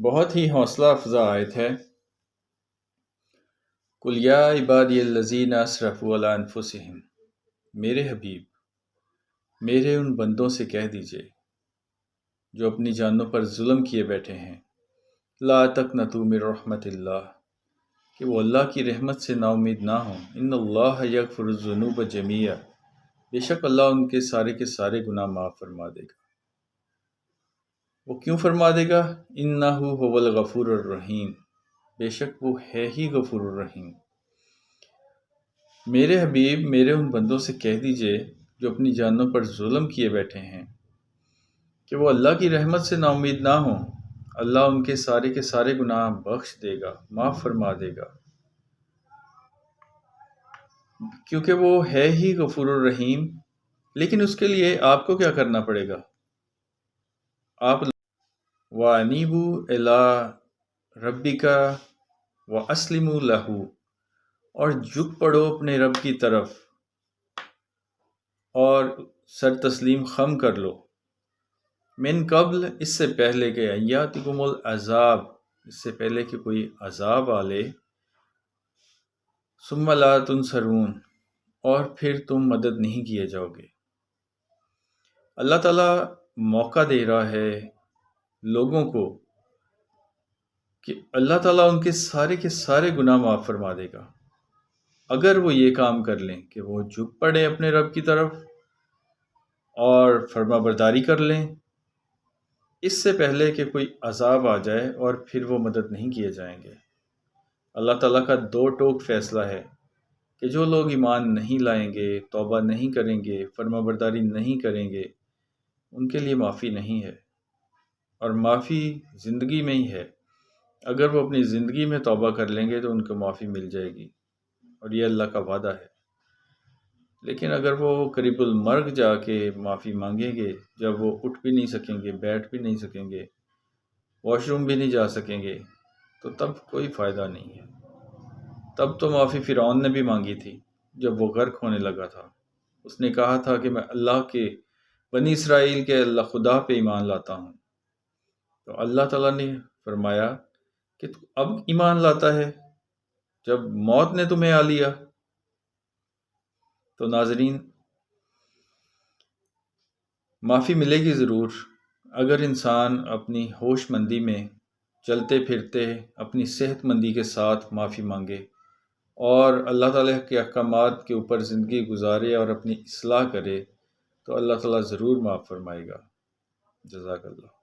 بہت ہی حوصلہ افزا آیت ہے۔ قل یا عبادی الذین اسرفوا علی انفسہم، میرے حبیب میرے ان بندوں سے کہہ دیجئے جو اپنی جانوں پر ظلم کیے بیٹھے ہیں، لا تقنطوا من رحمت اللہ، کہ وہ اللہ کی رحمت سے نا امید نہ ہوں۔ ان اللہ یغفر الذنوب جمیعا، بے شک اللہ ان کے سارے گناہ معاف فرما دے گا۔ وہ کیوں فرما دے گا؟ انہ هو الغفور الرحیم، بے شک وہ ہے ہی غفور الرحیم۔ میرے حبیب میرے ان بندوں سے کہہ دیجئے جو اپنی جانوں پر ظلم کیے بیٹھے ہیں کہ وہ اللہ کی رحمت سے نا امید نہ ہوں، اللہ ان کے سارے گناہ بخش دے گا، معاف فرما دے گا، کیونکہ وہ ہے ہی غفور الرحیم۔ لیکن اس کے لیے آپ کو کیا کرنا پڑے گا؟ آپ وَأَنِيبُوا إِلَىٰ رَبِّكَ وَأَسْلِمُوا لَهُ، اور جھک پڑو اپنے رب کی طرف اور سر تسلیم خم کر لو۔ من قبل، اس سے پہلے کہ یاتکم العذاب، اس سے پہلے کہ کوئی عذاب آ لے، ثم لا تنصرون، اور پھر تم مدد نہیں کیے جاؤ گے۔ اللہ تعالیٰ موقع دے رہا ہے لوگوں کو کہ اللہ تعالیٰ ان کے سارے گناہ معاف فرما دے گا اگر وہ یہ کام کر لیں کہ وہ جھک پڑے اپنے رب کی طرف اور فرما برداری کر لیں، اس سے پہلے کہ کوئی عذاب آ جائے اور پھر وہ مدد نہیں کیے جائیں گے۔ اللہ تعالیٰ کا دو ٹوک فیصلہ ہے کہ جو لوگ ایمان نہیں لائیں گے، توبہ نہیں کریں گے، فرما برداری نہیں کریں گے، ان کے لیے معافی نہیں ہے، اور معافی زندگی میں ہی ہے۔ اگر وہ اپنی زندگی میں توبہ کر لیں گے تو ان کو معافی مل جائے گی، اور یہ اللہ کا وعدہ ہے۔ لیکن اگر وہ قریب المرگ جا کے معافی مانگیں گے، جب وہ اٹھ بھی نہیں سکیں گے، بیٹھ بھی نہیں سکیں گے، واش روم بھی نہیں جا سکیں گے، تو تب کوئی فائدہ نہیں ہے۔ تب تو معافی فرعون نے بھی مانگی تھی جب وہ غرق ہونے لگا تھا۔ اس نے کہا تھا کہ میں اللہ کے بنی اسرائیل کے اللہ خدا پہ ایمان لاتا ہوں، تو اللہ تعالیٰ نے فرمایا کہ تو اب ایمان لاتا ہے جب موت نے تمہیں آ لیا۔ تو ناظرین، معافی ملے گی ضرور اگر انسان اپنی ہوش مندی میں چلتے پھرتے اپنی صحت مندی کے ساتھ معافی مانگے اور اللہ تعالیٰ کے احکامات کے اوپر زندگی گزارے اور اپنی اصلاح کرے، تو اللہ تعالیٰ ضرور معاف فرمائے گا۔ جزاک اللہ۔